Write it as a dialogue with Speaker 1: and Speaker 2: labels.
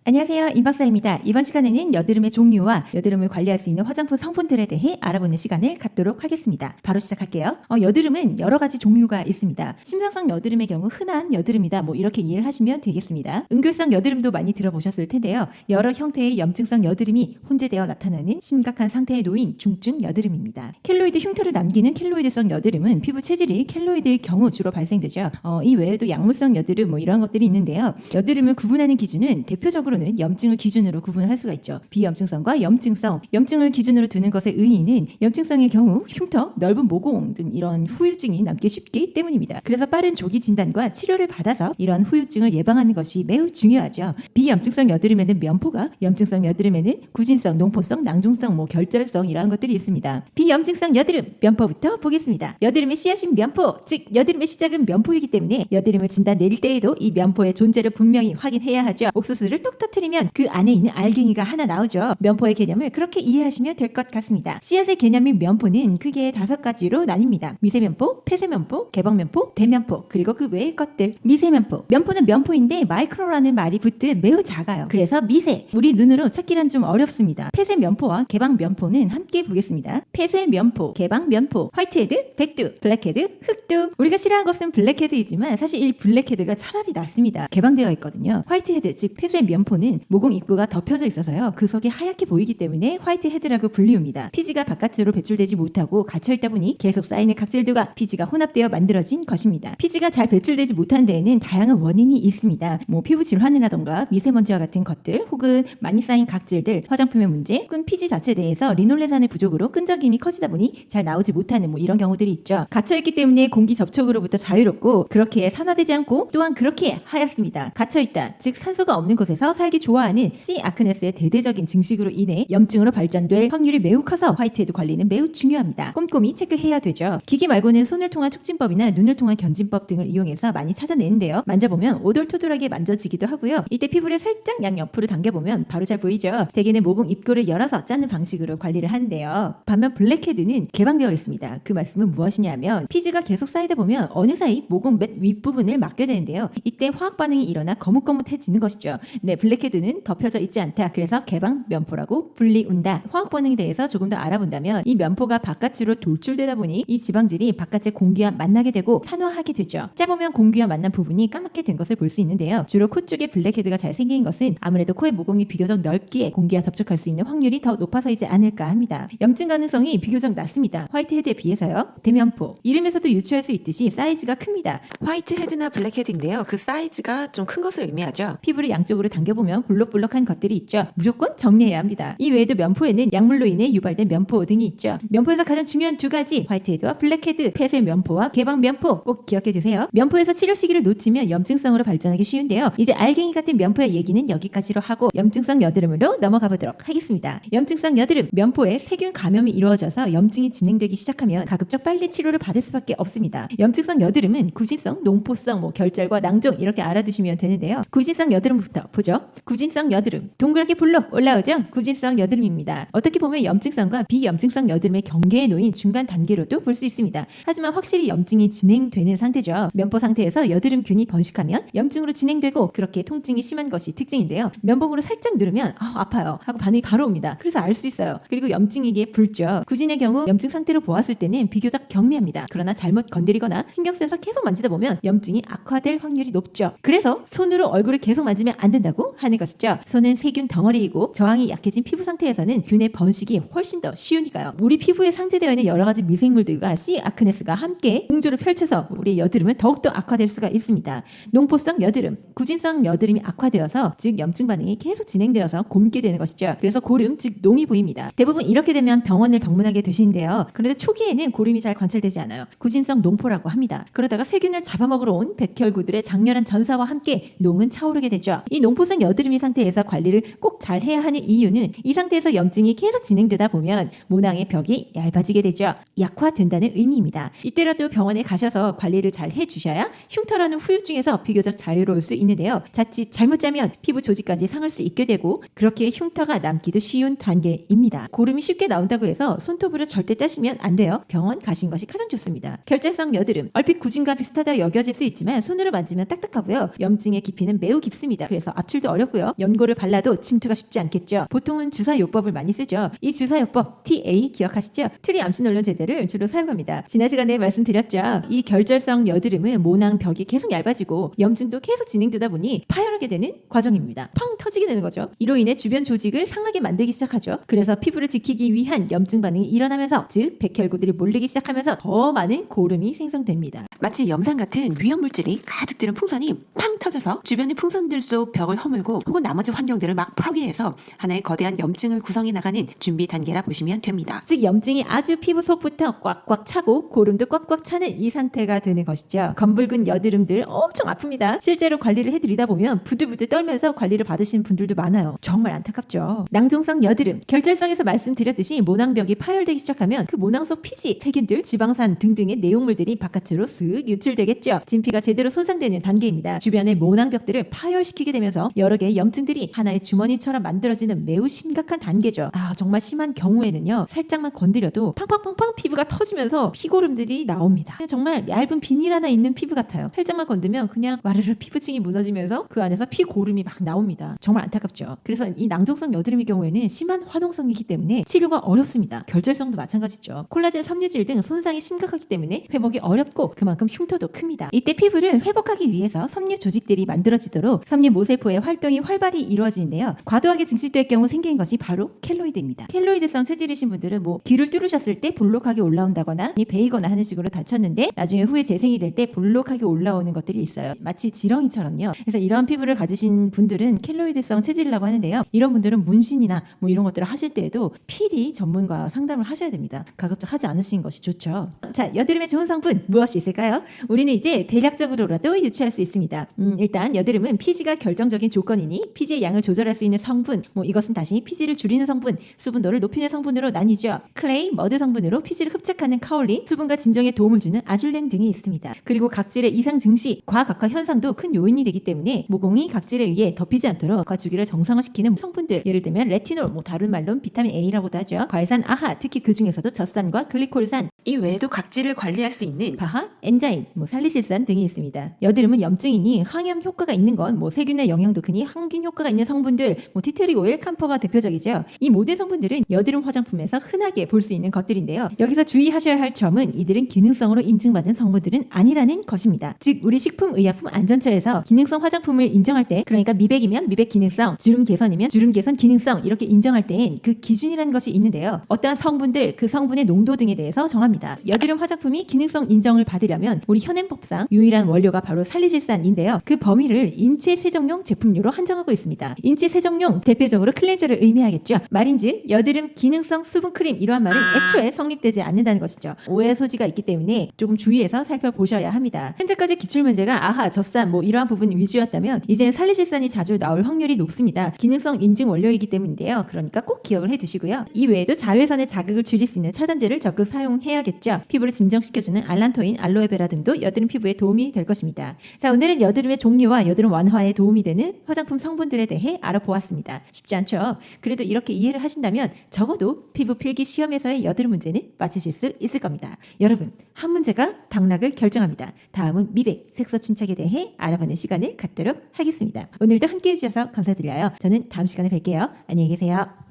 Speaker 1: 안녕하세요. 임박사입니다. 이번 시간에는 여드름의 종류와 여드름을 관리할 수 있는 화장품 성분들에 대해 알아보는 시간을 갖도록 하겠습니다. 바로 시작할게요. 여드름은 여러 가지 종류가 있습니다. 심상성 여드름의 경우 흔한 여드름이다 이렇게 이해를 하시면 되겠습니다. 은교성 여드름도 많이 들어보셨을 텐데요. 여러 형태의 염증성 여드름이 혼재되어 나타나는 심각한 상태에 놓인 중증 여드름입니다. 켈로이드 흉터를 남기는 켈로이드성 여드름은 피부 체질이 켈로이드의 경우 주로 발생되죠. 이 외에도 약물성 여드름 이런 것들이 있는데요. 여드름을 구분하는 기준은 대표적으로는 염증을 기준으로 구분할 수가 있죠. 비염증성과 염증성. 염증을 기준으로 두는 것의 의의는 염증성의 경우 흉터, 넓은 모공 등 이런 후유증이 남기 쉽기 때문입니다. 그래서 빠른 조기 진단과 치료를 받아서 이런 후유증을 예방하는 것이 매우 중요하죠. 비염증성 여드름에는 면포가, 염증성 여드름에는 구진성, 농포성, 낭종성, 결절성 이런 것들이 있습니다. 비염증성 여드름 면포부터 보겠습니다. 여드름의 씨앗인 면포, 즉 여드름의 시작은 면포이기 때문에 여드름을 진단 내릴 때에도 이 면포의 존재를 분명히 확인해야 하죠. 옥수수를 똑 터뜨리면 그 안에 있는 알갱이가 하나 나오죠. 면포의 개념을 그렇게 이해하시면 될 것 같습니다. 씨앗의 개념인 면포는 크게 5가지로 나뉩니다. 미세면포, 폐쇄면포, 개방면포, 대면포, 그리고 그 외의 것들. 미세면포. 면포는 면포인데 마이크로라는 말이 붙듯 매우 작아요. 그래서 미세. 우리 눈으로 찾기란 좀 어렵습니다. 폐쇄면포와 개방면포는 함께 보겠습니다. 폐쇄면포, 개방면포, 화이트헤드, 백두, 블랙헤드, 흑두. 우리가 싫어하는 것은 블랙헤드이지만 사실 이 블랙헤드가 차라리 낫습니다. 개방되어 있거든요. 화이트헤드, 즉 폐쇄면포는 모공 입구가 덮여져 있어서요. 그 속이 하얗게 보이기 때문에 화이트헤드라고 불리웁니다. 피지가 바깥으로 배출되지 못하고 갇혀있다 보니 계속 쌓이는 각질들과 피지가 혼합되어 만들어진 것입니다. 피지가 잘 배출되지 못한 데에는 다양한 원인이 있습니다. 피부 질환이라던가 미세먼지와 같은 것들, 혹은 많이 쌓인 각질들, 화장품의 문제, 혹은 피지 자체 내에서 리놀레산의 부족으로 끈적임이 커지다 보니 잘 나오지 못하는 이런 경우들이 있죠. 갇혀있기 때문에 공기 접촉으로부터 자유롭고 그렇게 산화되지 않고 또한 그렇게 하얗습니다. 갇혀있다, 즉 산소가 없는 곳에서 살기 좋아하는 C. 아크네스의 대대적인 증식으로 인해 염증으로 발전될 확률이 매우 커서 화이트헤드 관리는 매우 중요합니다. 꼼꼼히 체크해야 되죠. 기기 말고는 손을 통한 촉진법이나 눈을 통한 견진법 등을 이용해서 많이 찾아내는데요. 만져보면 오돌토돌하게 만져지기도 하고요. 이때 피부를 살짝 양옆으로 당겨보면 바로 잘 보이죠. 대개는 모공 입구를 열어서 짜는 방식으로 관리를 하는데요. 반면 블랙헤드는 개방되어 있습니다. 그 말씀은 무엇이냐면 피지가 계속 쌓이다 보면 어느 사이 모공 맨 윗부분을 막게 되는데요. 이때 화학 반응이 일어나 거뭇거뭇해지는 것이죠. 네, 블랙헤드는 덮여져 있지 않다. 그래서 개방 면포라고 불리운다. 화학 반응에 대해서 조금 더 알아본다면 이 면포가 바깥으로 돌출되다 보니 이 지방질이 바깥의 공기와 만나게 되고 산화하게 되죠. 짜보면 공기와 만난 부분이 까맣게 된 것을 볼 수 있는데요. 주로 코 쪽에 블랙헤드가 잘 생긴 것은 아무래도 코의 모공이 비교적 넓기에 공기와 접촉할 수 있는 확률이 더 높아서이지 않을까 합니다. 염증 가능성이 비교적 낮습니다. 화이트헤드에 비해서요. 대면포. 이름에서도 유추할 수 있듯이 사이즈가 큽니다.
Speaker 2: 화이트헤드나 블랙헤드인데요. 그 사이즈가 좀 큰 것을 의미하죠.
Speaker 1: 피부를 양쪽으로 당겨보면 볼록볼록한 것들이 있죠. 무조건 정리해야 합니다. 이 외에도 면포에는 약물로 인해 유발된 면포 등이 있죠. 면포에서 가장 중요한 두 가지, 화이트헤드와 블랙헤드, 폐쇄 면포와 개방 면포 꼭 기억해 주세요. 면포에서 치료 시기를 놓치면 염증성으로 발전하기 쉬운데요. 이제 알갱이 같은 면포의 얘기는 여기까지로 하고 염증성 여드름으로 넘어가 보도록 하겠습니다. 염증성 여드름, 면포에 세균 감염이 이루어져서 염증이 진행되기 시작하면 가급적 빨리 치료를 받을 수밖에 없습니다. 염증성 여드름은 구진성, 농포성, 결절과 낭종 이렇게 알아두시면 되는데요. 구진성 여드름부터 보죠. 구진성 여드름, 동그랗게 불로 올라오죠. 구진성 여드름입니다. 어떻게 보면 염증성과 비염증성 여드름의 경계에 놓인 중간 단계로도 볼 수 있습니다. 하지만 확실히 염증이 진행되는 상태죠. 면포 상태에서 여드름균이 번식하면 염증으로 진행되고 그렇게 통증이 심한 것이 특징인데요. 면봉으로 살짝 누르면 아파요 하고 반응이 바로 옵니다. 그래서 알 수 있어요. 그리고 염증이기에 붉죠. 구진의 경우 염증 상태로 보았을 때는 비교적 경미합니다. 그러나 잘못 건드리거나 신경 써서 계속 만지다 보면 염증이 악화될 확률이 높죠. 그래서 손으로 얼굴을 계속 만지면 안 된다고 하는 것이죠. 손은 세균 덩어리이고 저항이 약해진 피부 상태에서는 균의 번식이 훨씬 더 쉬우니까요. 우리 피부에 상재되어 있는 여러 가지 미생물들과 C. 아크네스가 함께 공조를 펼쳐서 우리의 여드름은 더욱더 악화될 수가 있습니다. 농포성 여드름, 구진성 여드름이 악화되어서 즉 염증 반응이 계속 진행되어서 곪게 되는 것이죠. 그래서 고름, 즉 농이 보입니다. 대부분 이렇게 되면 병원을 방문하게 되시는데요. 그런데 초기에는 고름이 잘 관찰되지 않아요. 구진성 농포라고 합니다. 그러다가 세균을 잡아먹으러 온 백혈구들의 장렬한 전사와 함께 농은 차오르게 되죠. 이 농포성 여드름이 상태에서 관리를 꼭 잘 해야 하는 이유는 이 상태에서 염증이 계속 진행되다 보면 모낭의 벽이 얇아지게 되죠. 약화된다는 의미입니다. 이때라도 병원에 가셔서 관리를 잘 해주셔야 흉터라는 후유증에서 비교적 자유로울 수 있는데요. 자칫 잘못 짜면 피부 조직까지 상할 수 있게 되고 그렇게 흉터가 남기도 쉬운 단계입니다. 고름이 쉽게 나온다고 해서 손톱으로 절대 짜시면 안 돼요. 병원 가신 것이 가장 좋습니다. 결절성 여드름, 얼핏 구진과 비슷하다 여겨질 수 있지만 손으로 만지면 딱딱하고요. 염증의 깊이는 매우 깊습니다. 그래서 압출도 어렵고요. 연고를 발라도 침투가 쉽지 않겠죠. 보통은 주사요법을 많이 쓰죠. 이 주사요법 TA 기억하시죠? 트리암시놀론 제제를 주로 사용합니다. 지난 시간에 말씀드렸죠. 이 결절성 여드름은 모낭벽이 계속 얇아지고 염증도 계속 진행되다 보니 파열하게 되는 과정입니다. 팡 터지게 되는 거죠. 이로 인해 주변 조직을 상하게 만들기 시작하죠. 그래서 피부를 지키기 위한 염증 반응이 일어나면서 즉 백혈구들이 몰리기 시작하면서 더 많은 고름이 생성됩니다.
Speaker 2: 마치 염산 같은 위험물질이 가득 들은 풍선이 팡 터져서 주변의 풍선들 속 벽을 허물고 혹은 나머지 환경들을 막 파괴해서 하나의 거대한 염증을 구성해 나가는 준비 단계라 보시면 됩니다.
Speaker 1: 즉 염증이 아주 피부 속부터 꽉꽉 차고 고름도 꽉꽉 차는 이 상태가 되는 것이죠. 검붉은 여드름들 엄청 아픕니다. 실제로 관리를 해드리다 보면 부들부들 떨면서 관리를 받으시는 분들도 많아요. 정말 안타깝죠. 낭종성 여드름, 결절성에서 말씀드렸듯이 모낭벽이 파열되기 시작하면 그 모낭 속 피지, 세균들, 지방산 등등의 내용물들이 바깥으로 슥 유출되겠죠. 진피가 제대로 손상되는 단계입니다. 주변의 모낭벽들을 파열시키게 되면서 여러 개의 염증들이 하나의 주머니처럼 만들어지는 매우 심각한 단계죠. 정말 심한 경우에는요. 살짝만 건드려도 팡팡팡팡 피부가 터지면서 피고름들이 나옵니다. 정말 얇은 비닐 하나 있는 피부 같아요. 살짝만 건드면 그냥 와르르 피부층이 무너지면서 그 안에서 피고름이 막 나옵니다. 정말 안타깝죠. 그래서 이 낭종성 여드름의 경우에는 심한 화농성이기 때문에 치료가 어렵습니다. 결절성도 마찬가지죠. 콜라겐 섬유질 등 손상이 심각하기 때문에 회복이 어렵고 그만큼 흉터도 큽니다. 이때 피부를 회복하기 위해서 섬유 조직들이 만들어지도록 섬유 모세포의 활동이 활발히 이루어지는데요. 과도하게 증식될 경우 생기는 것이 바로 켈로이드입니다. 켈로이드성 체질이신 분들은 귀를 뚫으셨을 때 볼록하게 올라온다거나 베이거나 하는 식으로 다쳤는데 나중에 후에 재생이 될 때 볼록하게 올라오는 것들이 있어요. 마치 지렁이처럼요. 그래서 이런 피부를 가지신 분들은 켈로이드성 체질이라고 하는데요. 이런 분들은 문신이나 이런 것들을 하실 때에도 필히 전문가와 상담을 하셔야 됩니다. 가급적 하지 않으시는 것이 좋죠. 자, 여드름에 좋은 성분 무엇이 있을까요? 우리는 이제 대략적으로라도 유추할 수 있습니다. 일단 여드름은 피지가 결정적인 조건이니 피지의 양을 조절할 수 있는 성분, 이것은 다시 피지를 줄이는 성분, 수분도를 높이는 성분으로 나뉘죠. 클레이, 머드 성분으로 피지를 흡착하는 카올린, 수분과 진정에 도움을 주는 아줄렌 등이 있습니다. 그리고 각질의 이상 증식, 과각화 현상도 큰 요인이 되기 때문에 모공이 각질에 의해 덮이지 않도록 과주기를 정상화시키는 성분들, 예를 들면 레티놀, 다른 말로는 비타민 A라고도 하죠. 과일산 아하, 특히 그 중에서도 젖산과 글리콜산,
Speaker 2: 이 외에도 각질을 관리할 수 있는
Speaker 1: 바하, 엔자임, 살리실산 등이 있습니다. 여드름은 염증이니 항염 효과가 있는 건 세균의 영향도 크니 항균 효과가 있는 성분들, 티트릭 오일, 캄퍼가 대표적이죠. 이 모든 성분들은 여드름 화장품에서 흔하게 볼 수 있는 것들인데요. 여기서 주의하셔야 할 점은 이들은 기능성으로 인증받은 성분들은 아니라는 것입니다. 즉 우리 식품의약품안전처에서 기능성 화장품을 인정할 때, 그러니까 미백이면 미백 기능성, 주름 개선이면 주름 개선 기능성 이렇게 인정할 때엔 그 기준이라는 것이 있는데요. 어떠한 성분들, 그 성분의 농도 등에 대해서 정합니다. 여드름 화장품이 기능성 인정을 받으려면 우리 현행법상 유일한 원료가 바로 살리실산인데요. 그 범위를 인체 세정용 제품류로 한정하고 있습니다. 인체 세정용 대표적으로 클렌저를 의미하겠죠. 말인즉 여드름 기능성 수분크림 이러한 말은 애초에 성립되지 않는다는 것이죠. 오해 소지가 있기 때문에 조금 주의해서 살펴보셔야 합니다. 현재까지 기출문제가 아하, 젖산 이러한 부분 위주였다면 이제는 살리실산이 자주 나올 확률이 높습니다. 기능성 인증 원료이기 때문인데요. 그러니까 꼭 기억을 해두시고요. 이 외에도 자외선의 자극을 줄일 수 있는 차단제를 적극 사용해야겠죠. 피부를 진정시켜주는 알란토인, 알로에베라 등도 여드름 피부에 도움이 될 것입니다. 자, 오늘은 여드름의 종류와 여드름 완화에 도움이 되는 화장품 성분들에 대해 알아보았습니다. 쉽지 않죠? 그래도 이렇게 이해를 하신다면 적어도 피부 필기 시험에서의 여드름 문제는 맞히실 수 있을 겁니다. 여러분, 한 문제가 당락을 결정합니다. 다음은 미백, 색소 침착에 대해 알아보는 시간을 갖도록 하겠습니다. 오늘도 함께해 주셔서 감사드려요. 저는 다음 시간에 뵐게요. 안녕히 계세요.